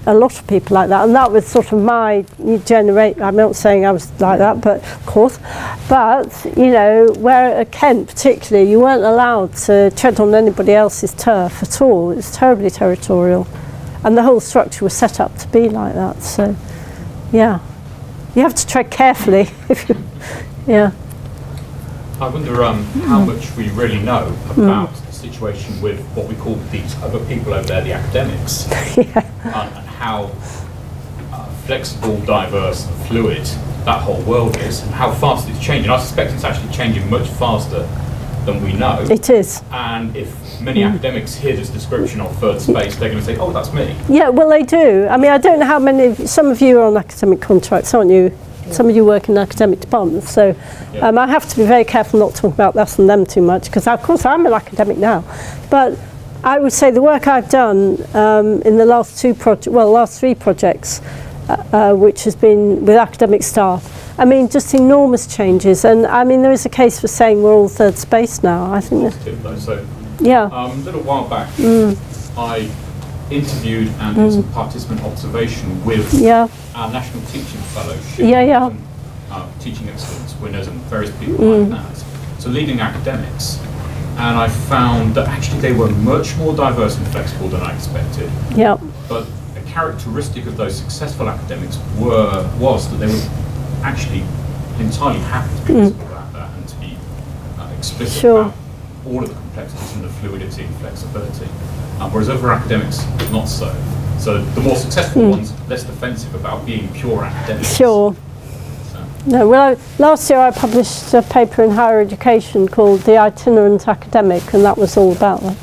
a lot of people like that, and that was sort of my generation. I'm not saying I was like that, but of course. But you know, where at Kent particularly, you weren't allowed to tread on anybody else's turf at all. It was terribly territorial, and the whole structure was set up to be like that. So, yeah, you have to tread carefully. If you, yeah. I wonder how much we really know about the situation with what we call these other people over there, the academics, Yeah. and how flexible, diverse, and fluid that whole world is, and how fast it's changing. I suspect it's actually changing much faster than we know. It is. And if many academics hear this description of third space, they're going to say, "Oh, that's me." Yeah, well, they do. I mean, I don't know how many. Some of you are on academic contracts, aren't you? Some of you work in academic departments, so I have to be very careful not to talk about us and them too much, because of course I'm an academic now. But I would say the work I've done in the last last three projects, which has been with academic staff, I mean, just enormous changes. And I mean, there is a case for saying we're all third space now. I think So, yeah. a little while back, I interviewed and did some participant observation with our National Teaching Fellowship, Teaching Excellence winners and various people like that. So leading academics, and I found that actually they were much more diverse and flexible than I expected. Yeah. But a characteristic of those successful academics was that they were actually entirely happy to be visible about that and to be explicit about all of the complexities and the fluidity and flexibility. Whereas other academics, not so. So the more successful ones, less defensive about being pure academics. Sure. So. No, well, last year I published a paper in higher education called The Itinerant Academic, and that was all about that.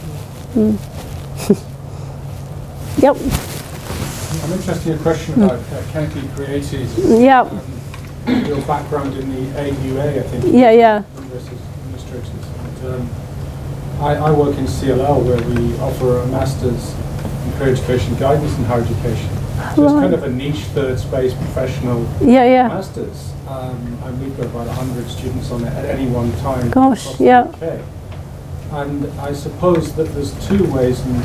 Yep. I'm interested in your question about chemically created. Yep. Your background in the AUA, I think. Yeah, yeah. University Administrators. And, I work in CLL, where we offer a master's in career education guidance and higher education. So it's kind of a niche third space professional master's. And we've got about 100 students on it at any one time. Gosh, across the UK. And I suppose that there's two ways in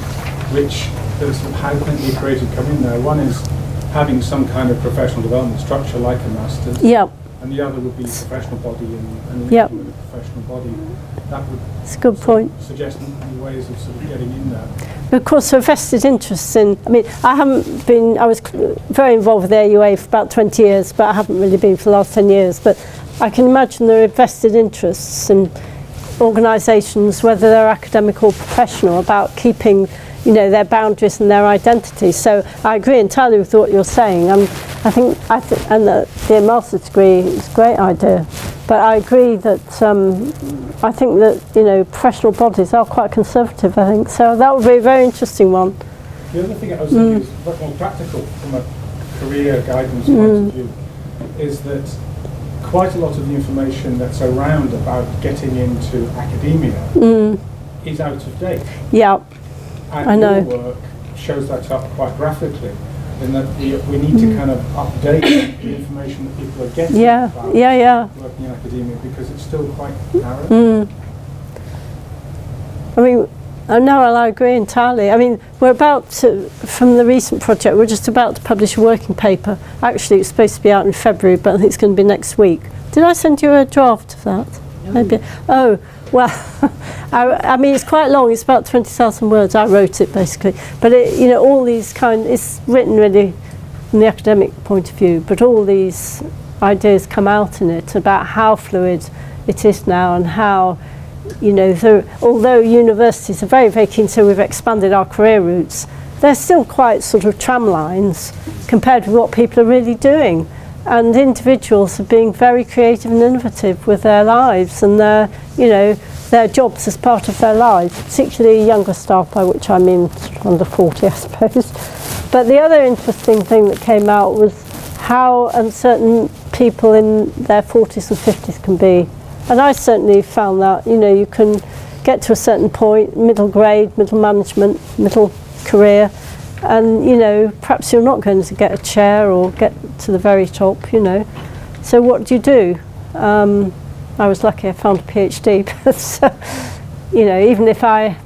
which there's how clinically created come in there. One is having some kind of professional development structure like a master's. Yep. And the other would be professional body and linking with a professional body. That would It's a good point. suggest new ways of sort of getting in there. Of course, a vested interest in, I mean, I was very involved with the AUA for about 20 years, but I haven't really been for the last 10 years. But I can imagine there are vested interests in organisations, whether they're academic or professional, about keeping, you know, their boundaries and their identity. So I agree entirely with what you're saying. I think and the master's degree is a great idea. But I agree that I think that, you know, professional bodies are quite conservative, I think. So that would be a very interesting one. The other thing I was thinking is much more practical from a career guidance point of view, is that quite a lot of the information that's around about getting into academia is out of date. Yeah, And I know. your work shows that up quite graphically, in that we need to kind of update the information that people are getting about working in academia, because it's still quite narrow. I mean, no, I agree entirely. I mean, we're about to, from the recent project, we're just about to publish a working paper. Actually, it's supposed to be out in February, but I think it's going to be next week. Did I send you a draft of that? No. Maybe. Oh, well, I mean, it's quite long. It's about 20,000 words. I wrote it, basically. But, you know, all these it's written really from the academic point of view, but all these ideas come out in it about how fluid it is now, and how, you know, although universities are very, very keen, so we've expanded our career routes, they're still quite sort of tram lines compared with what people are really doing. And individuals are being very creative and innovative with their lives and their, you know, their jobs as part of their lives, particularly younger staff, by which I mean sort of under 40, I suppose. But the other interesting thing that came out was how uncertain people in their 40s and 50s can be. And I certainly found that, you know, you can get to a certain point, middle grade, middle management, middle career, and, you know, perhaps you're not going to get a chair or get to the very top, you know. So what do you do? I was lucky I found a PhD, but, you know, even if I,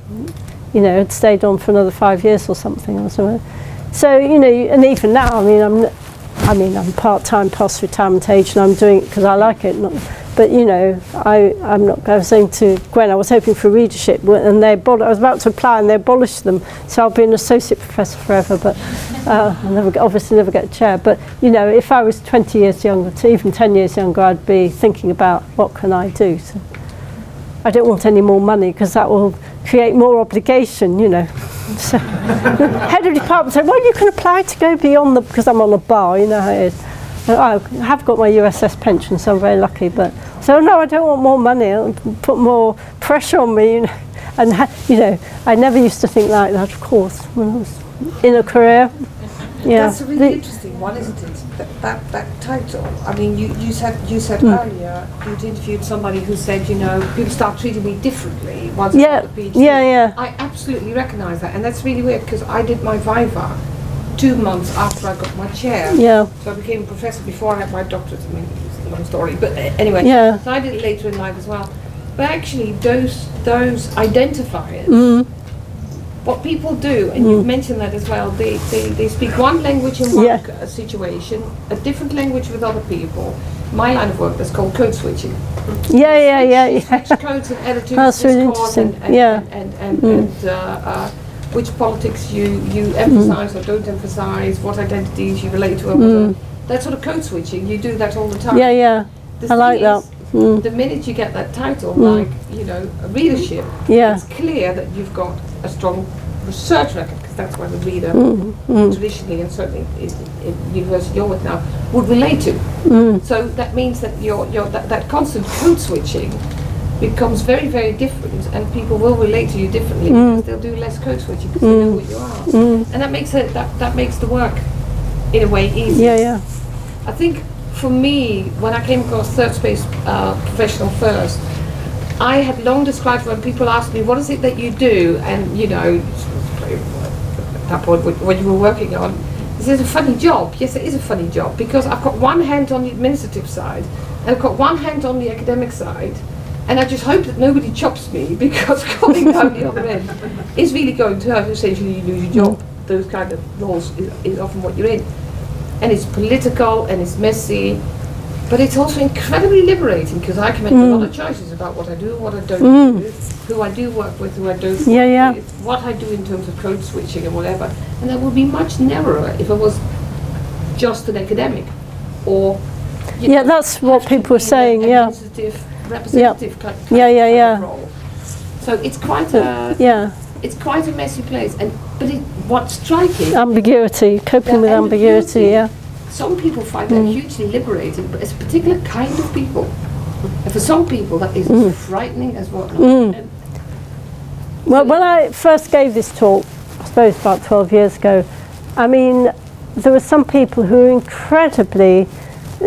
you know, had stayed on for another 5 years or something or something. So, you know, and even now, I'm part-time past retirement age, and I'm doing it because I like it. But you know, I was saying to Gwen, I was hoping for readership, and I was about to apply, and they abolished them. So I'll be an associate professor forever, but I'll obviously never get a chair. But you know, if I was 20 years younger, to even 10 years younger, I'd be thinking about what can I do. So I don't want any more money because that will create more obligation, you know. So head of department said, well, you can apply to go beyond because I'm on a bar, you know how it is. I have got my USS pension, so I'm very lucky. But so no, I don't want more money. It'll put more pressure on me, you know. And you know, I never used to think like that, of course, when I was in a career. Yeah. That's a really interesting one, isn't it? That title. I mean, you said earlier you'd interviewed somebody who said, you know, people start treating me differently once I got the PhD. Yeah. I absolutely recognise that, and that's really weird because I did my Viva 2 months after I got my chair. Yeah. So I became a professor before I had my doctorate. I mean, it's a long story, but anyway. Yeah. So I did it later in life as well. But actually, those identifiers, what people do, and you've mentioned that as well, they speak one language in one situation, a different language with other people. My line of work, that's called code switching. Yeah. Switch codes and attitudes, That's really interesting. and which politics you emphasize or don't emphasize, what identities you relate to, or whatever. That sort of code switching, you do that all the time. Yeah. I like that. The minute you get that title, like, you know, a readership, it's clear that you've got a strong research record, because that's where the reader traditionally, and certainly in university you're with now, would relate to. So that means that that constant code switching becomes very, very different, and people will relate to you differently because they'll do less code switching because they know what you are. And that makes that makes the work in a way easier. Yeah. I think for me, when I came across third space professional first, I had long described, when people asked me, what is it that you do? And you know, at that point, what you were working on, this is a funny job. Yes, it is a funny job, because I've got one hand on the administrative side, and I've got one hand on the academic side, and I just hope that nobody chops me, because going down the other end is really going to hurt. Essentially, you lose your job. Those kind of roles is often what you're in. And it's political, and it's messy, but it's also incredibly liberating, because I can make a lot of choices about what I do, what I don't do, who I do work with, who I don't work with, what I do in terms of code switching and whatever. And that would be much narrower if I was just an academic, or that's what people are saying. Representative kind of role. So it's quite a it's quite a messy place, but what's striking, ambiguity, coping with ambiguity. Some people find that hugely liberating, but it's a particular kind of people. And for some people, that is as frightening as whatnot. Well, when I first gave this talk, I suppose about 12 years ago, I mean, there were some people who were it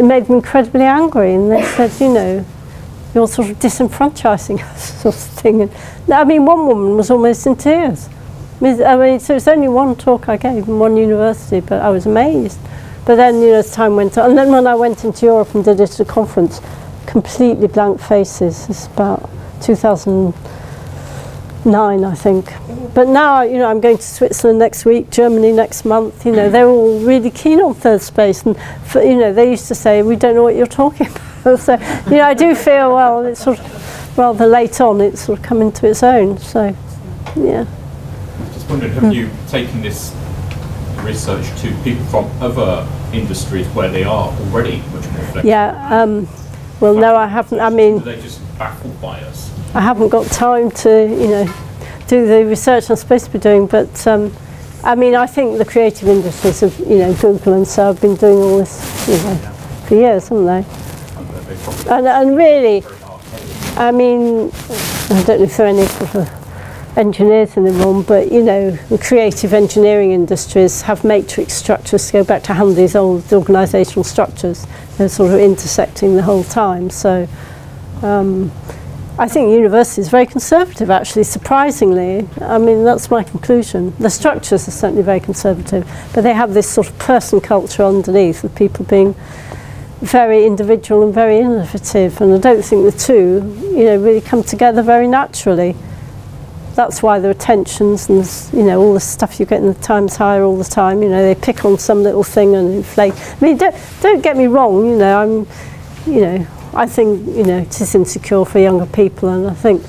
made them incredibly angry, and they said, you know, you're sort of disenfranchising us, sort of thing. And I mean, one woman was almost in tears. I mean, so it's only one talk I gave in one university, but I was amazed. But then, you know, as time went on, and then when I went into Europe and did it at a conference, completely blank faces. It's about 2009, I think. But now, you know, I'm going to Switzerland next week, Germany next month. You know, they're all really keen on third space, and you know, they used to say, we don't know what you're talking about. So, you know, I do feel, well, it's sort of rather late on, it's sort of come into its own. So, yeah. I just wondered, have you taken this research to people from other industries where they are already much more flexible? Yeah. Well, no, I haven't. I mean, are they just baffled by us? I haven't got time to, you know, do the research I'm supposed to be doing. But I mean, I think the creative industries of, you know, Google and so have been doing all this, you know, for years, haven't they? And really, I mean, I don't know if there are any sort of engineers in the room, but you know, the creative engineering industries have matrix structures to go back to Handy's old organisational structures. They're sort of intersecting the whole time. So I think university is very conservative, actually, surprisingly. I mean, that's my conclusion. The structures are certainly very conservative, but they have this sort of person culture underneath of people being very individual and very innovative, and I don't think the two, you know, really come together very naturally. that's why there are tensions and there's, you know, all the stuff you get in the Times Higher all the time. You know, they pick on some little thing and inflate. I mean, don't get me wrong. You know, I think, you know, it is insecure for younger people, and I think,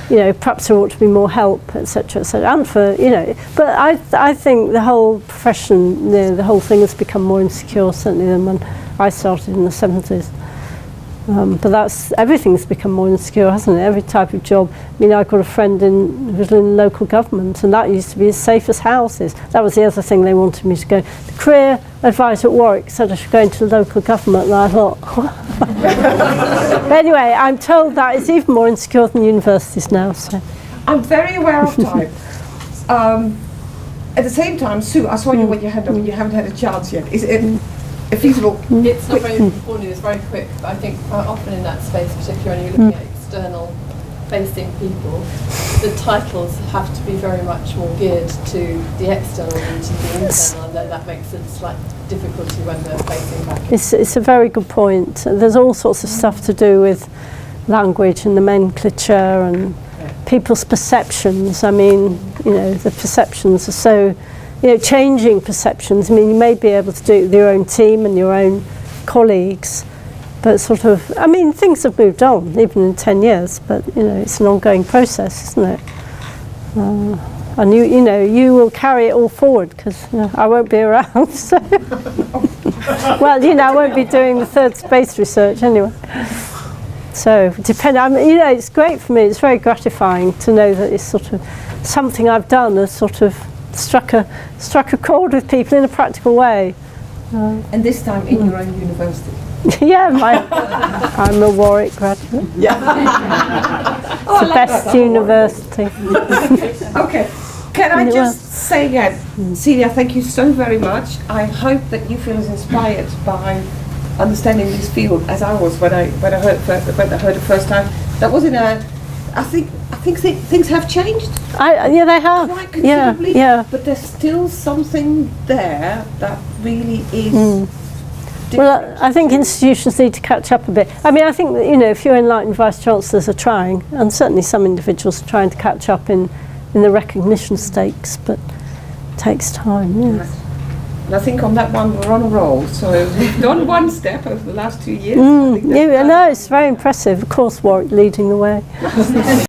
you know, perhaps there ought to be more help, etc., etc. And for, you know, but I think the whole profession, you know, the whole thing has become more insecure certainly than when I started in the 70s. But everything's become more insecure, hasn't it? Every type of job. I mean, I've got a friend who's in local government, and that used to be as safe as houses. That was the other thing they wanted me to go. The career advisor at Warwick said I should go into local government, and I thought, but anyway, I'm told that it's even more insecure than universities now. So I'm very aware of time. At the same time, Sue, I saw you when you had you haven't had a chance yet. Is it feasible? It's not very important, it's very quick, but I think often in that space, particularly when you're looking at external facing people, the titles have to be very much more geared to the external than to the internal, and then that makes it slight difficulty when they're facing back. it's a very good point. There's all sorts of stuff to do with language and nomenclature and people's perceptions. I mean, you know, the perceptions are so, you know, changing perceptions. I mean, you may be able to do it with your own team and your own colleagues, but sort of, I mean, things have moved on, even in 10 years, but, you know, it's an ongoing process, isn't it? And you know, you will carry it all forward, because, you know, I won't be around, so. Well, you know, I won't be doing the third space research anyway. So, I mean, you know, it's great for me, it's very gratifying to know that it's sort of something I've done has sort of struck a chord with people in a practical way. And this time in your own university. Yeah, I'm a Warwick graduate. Yeah. It's the best university. Okay. Can I just say again, Celia, thank you so very much. I hope that you feel as inspired by understanding this field as I was when I heard it first time. That was in a, I think things have changed. Yeah, they have. Quite considerably. Yeah. But there's still something there that really is. Well, I think institutions need to catch up a bit. I mean, I think that, you know, if your enlightened vice-chancellors are trying, and certainly some individuals are trying to catch up in the recognition stakes, but it takes time, yes. And I think on that one we're on a roll. So we've done one step over the last 2 years. Yeah, no, it's very impressive. Of course, Warwick leading the way.